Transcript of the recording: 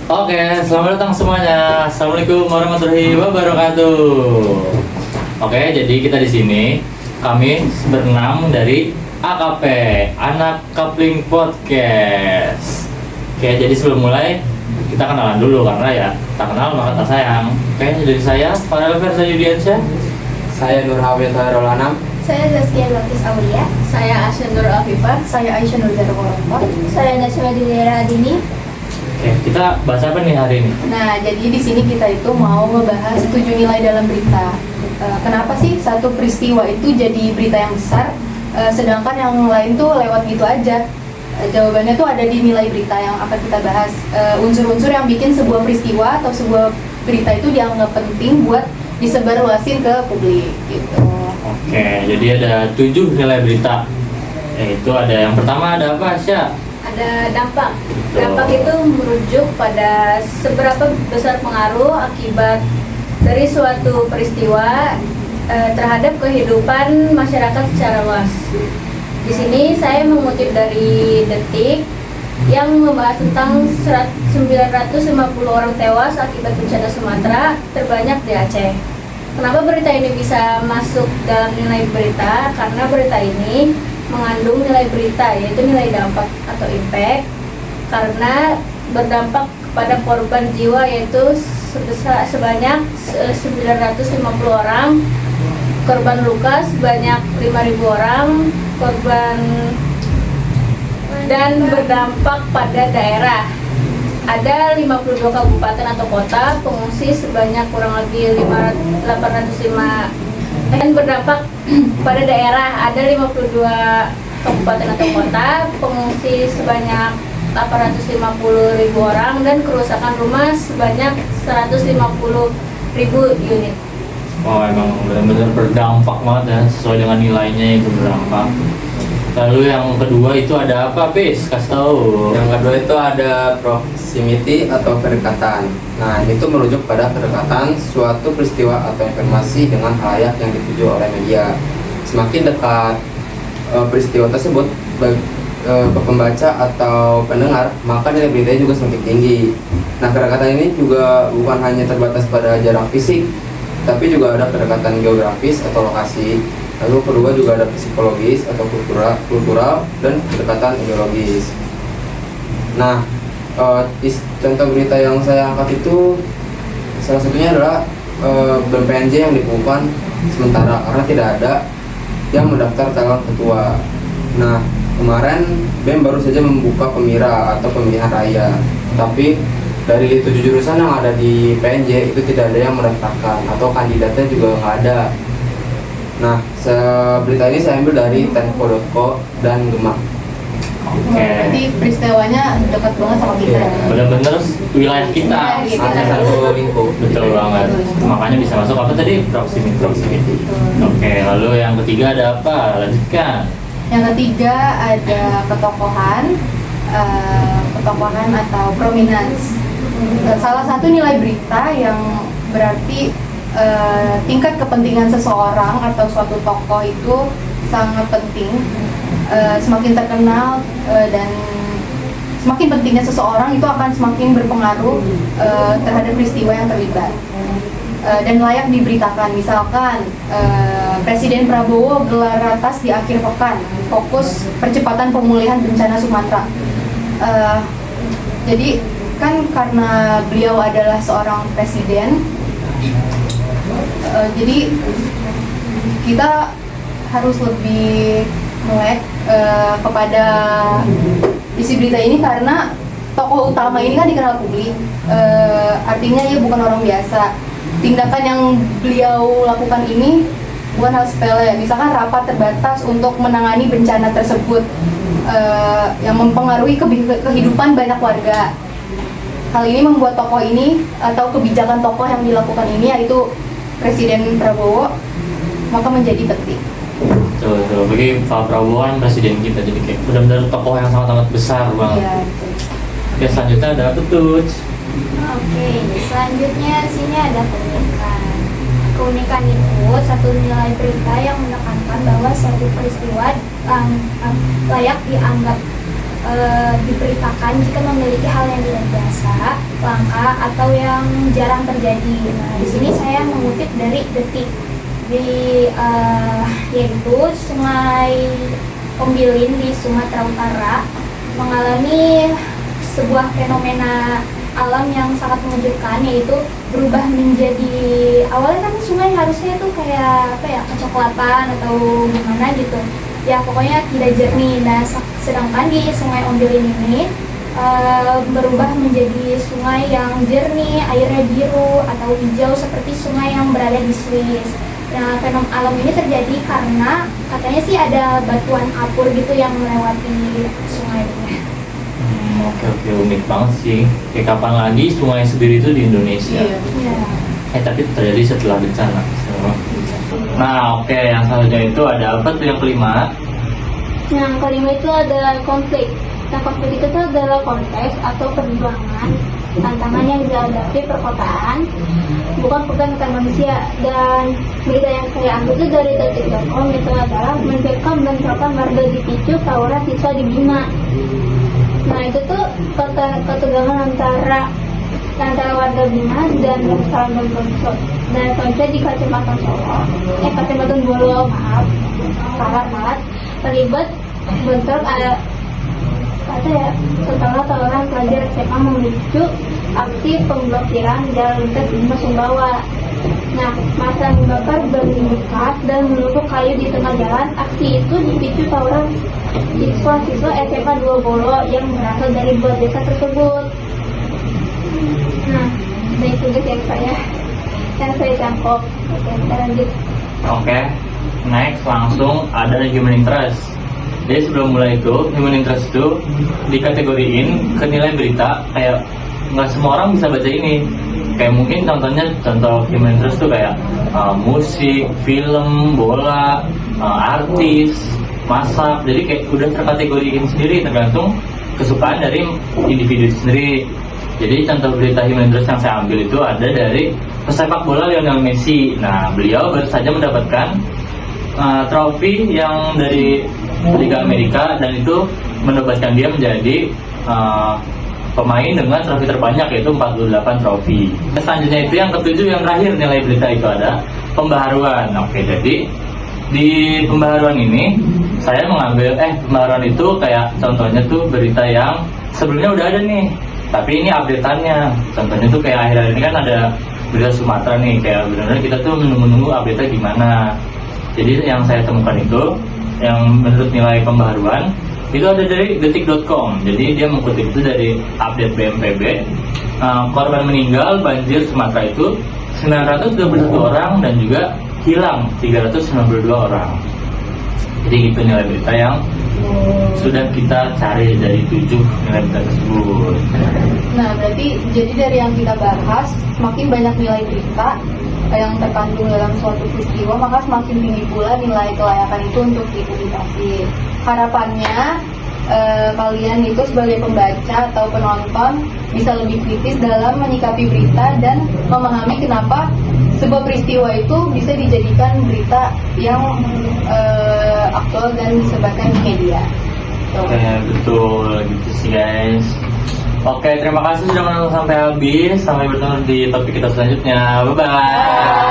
Oke, selamat datang semuanya. Assalamualaikum warahmatullahi wabarakatuh. Oke, jadi kita di sini kami berenam dari AKP, Anak Kapling Podcast. Oke, jadi sebelum mulai kita kenalan dulu karena ya tak kenal maka tak sayang. Oke, dari saya Farel Versa Yudiansyah. Saya Nur Hawid Khairul Anam. Saya Zaskia Nurtis Aulia. Saya Asya Nur Afifah. Saya Aisyah Nurjara Kolompor. Saya Nasma Juliara Adini. Oke, kita bahas apa nih hari ini? Nah, jadi di sini kita itu mau ngebahas 7 nilai dalam berita. Kenapa sih satu peristiwa itu jadi berita yang besar, sedangkan yang lain tuh lewat gitu aja? Jawabannya tuh ada di nilai berita yang akan kita bahas. Unsur-unsur yang bikin sebuah peristiwa atau sebuah berita itu dianggap penting buat disebarluasin ke publik gitu. Oke, jadi ada 7 nilai berita. Itu ada yang pertama ada apa, Asya? Ada dampak. Dampak itu merujuk pada seberapa besar pengaruh akibat dari suatu peristiwa terhadap kehidupan masyarakat secara luas. Di sini saya mengutip dari Detik yang membahas tentang 950 orang tewas akibat bencana Sumatera terbanyak di Aceh. Kenapa berita ini bisa masuk dalam nilai berita? Karena berita ini mengandung nilai berita, yaitu nilai dampak atau impact, karena berdampak kepada korban jiwa yaitu sebanyak 950 orang, korban luka sebanyak 5.000 orang, korban dan berdampak pada daerah. Ada 52 kabupaten atau kota, pengungsi sebanyak kurang lebih 805 dan berdampak pada daerah. Ada 52 kabupaten atau kota, pengungsi sebanyak 850.000 orang dan kerusakan rumah sebanyak 150.000 unit. Oh, emang benar-benar berdampak banget ya, sesuai dengan nilainya itu berdampak. Lalu yang kedua itu ada apa, Pis? Kasih tahu. Yang kedua itu ada proximity atau kedekatan. Nah, ini tuh merujuk pada kedekatan suatu peristiwa atau informasi dengan halayak yang dituju oleh media. Semakin dekat peristiwa tersebut ke pembaca atau pendengar, maka nilai beritanya juga semakin tinggi. Nah, kedekatan ini juga bukan hanya terbatas pada jarak fisik, tapi juga ada kedekatan geografis atau lokasi. Lalu kedua juga ada psikologis atau kultural dan kedekatan ideologis. Nah, contoh berita yang saya angkat itu salah satunya adalah BEM-PNJ yang dikukuhkan sementara karena tidak ada yang mendaftar calon ketua. Nah, kemarin BEM baru saja membuka pemira atau pemilihan raya, tapi dari 7 jurusan yang ada di PNJ itu tidak ada yang mendaftarkan atau kandidatnya juga nggak ada. Nah, berita ini saya ambil dari tempo.co dan Gema. Oke. Berarti peristiwanya dekat banget sama kita. Iya. Benar-benar wilayah kita. Ada satu lingkup. Betul banget. Makanya bisa masuk apa tadi? Proximity. Oke, lalu yang ketiga ada apa? Lanjutkan. Yang ketiga ada ketokohan atau prominence. Salah satu nilai berita yang berarti tingkat kepentingan seseorang atau suatu tokoh itu sangat penting. Semakin terkenal dan semakin pentingnya seseorang itu akan semakin berpengaruh terhadap peristiwa yang terlibat dan layak diberitakan. Misalkan Presiden Prabowo gelar ratas di akhir pekan, fokus percepatan pemulihan bencana Sumatera. Jadi kan karena beliau adalah seorang presiden, jadi kita harus lebih melek kepada isi berita ini karena tokoh utama ini kan dikenal publik. Artinya ya bukan orang biasa. Tindakan yang beliau lakukan ini bukan hal sepele. Misalkan rapat terbatas untuk menangani bencana tersebut yang mempengaruhi kehidupan banyak warga. Hal ini membuat tokoh ini atau kebijakan tokoh yang dilakukan ini, yaitu Presiden Prabowo, maka menjadi penting. Tuh, bagi Pak Prabowo kan presiden kita, jadi kayak benar-benar tokoh yang sangat-sangat besar banget. Iya. Oke, selanjutnya ada apa tuh? Oke, selanjutnya sini ada keunikan. Keunikan itu satu nilai berita yang menekankan bahwa suatu peristiwa layak dianggap diberitakan jika memiliki hal yang tidak biasa, langka, atau yang jarang terjadi. Nah, di sini saya mengutip dari Detik, yaitu Sungai Ombilin di Sumatera Utara mengalami sebuah fenomena alam yang sangat mengejutkan, yaitu berubah menjadi, awalnya kan sungai harusnya itu kayak apa ya, kecoklatan atau gimana gitu ya, pokoknya tidak jernih. Nah, sedangkan di Sungai Ombilin ini berubah menjadi sungai yang jernih, airnya biru atau hijau seperti sungai yang berada di Swiss. Nah, fenomena alam ini terjadi karena katanya sih ada batuan kapur gitu yang melewati sungai ini. Oke, unik banget sih. Kayak kapan lagi sungai sendiri itu di Indonesia? Ya. Tapi terjadi setelah bencana. Nah, oke, yang selanjutnya itu ada apa tuh yang kelima? Yang kelima itu adalah konflik. Nah, konflik itu adalah konteks atau perjuangan tantangan yang dihadapi perkotaan, bukan manusia. Dan berita yang saya ambil itu dari detik.com, itu adalah mencekam bentrokan warga dipicu tawuran siswa di Bima. Nah, itu tuh ketegangan antara warga Bima dan Konco di Kecamatan Bolo, Malat, terlibat bentrok setelah tawuran pelajar SMA memicu aksi pemblokiran jalan lintas Bima Sumbawa. Nah, masa membakar ban bekas dan menumpuk kayu di tengah jalan. Aksi itu dipicu tawuran siswa SMA 2 Bolo yang berasal dari dua desa tersebut. Nah, dari tugas yang saya tangkap. Oke, kita lanjut. Oke, next langsung ada human interest. Jadi sebelum mulai itu, human interest itu dikategoriin ke nilai berita. Kayak nggak semua orang bisa baca ini. Kayak mungkin contoh human interest tuh kayak musik, film, bola, artis, masak. Jadi kayak udah terkategoriin sendiri tergantung kesukaan dari individu itu sendiri. Jadi contoh berita human interest yang saya ambil itu ada dari pesepak bola Lionel Messi. Nah, beliau baru saja mendapatkan trofi yang dari Liga Amerika, dan itu menobatkan dia menjadi pemain dengan trofi terbanyak, yaitu 48 trofi. Selanjutnya itu yang ketujuh, yang terakhir nilai berita itu ada pembaharuan. Oke, jadi di pembaharuan ini saya mengambil pembaharuan itu kayak contohnya tuh berita yang sebelumnya udah ada nih, tapi ini update-annya. Contohnya tuh kayak akhir-akhir ini kan ada berita Sumatera nih, kayak benar-benar kita tuh menunggu update-nya gimana. Jadi yang saya temukan itu, yang menurut nilai pembaharuan itu ada dari detik.com. Jadi dia mengutip itu dari update BNPB. Korban meninggal banjir Sumatera itu 921 orang dan juga hilang 392 orang. Jadi itu nilai berita yang sudah kita cari dari 7 nilai berita tersebut. Nah, berarti jadi dari yang kita bahas, semakin banyak nilai berita yang terkandung dalam suatu peristiwa, maka semakin tinggi pula nilai kelayakan itu untuk dipublikasi. Harapannya kalian itu sebagai pembaca atau penonton bisa lebih kritis dalam menyikapi berita dan memahami kenapa sebuah peristiwa itu bisa dijadikan berita yang aktual dan disebarkan di media. Oke, betul gitu sih guys. Oke, terima kasih sudah menonton sampai habis. Sampai bertemu di topik kita selanjutnya. Bye-bye.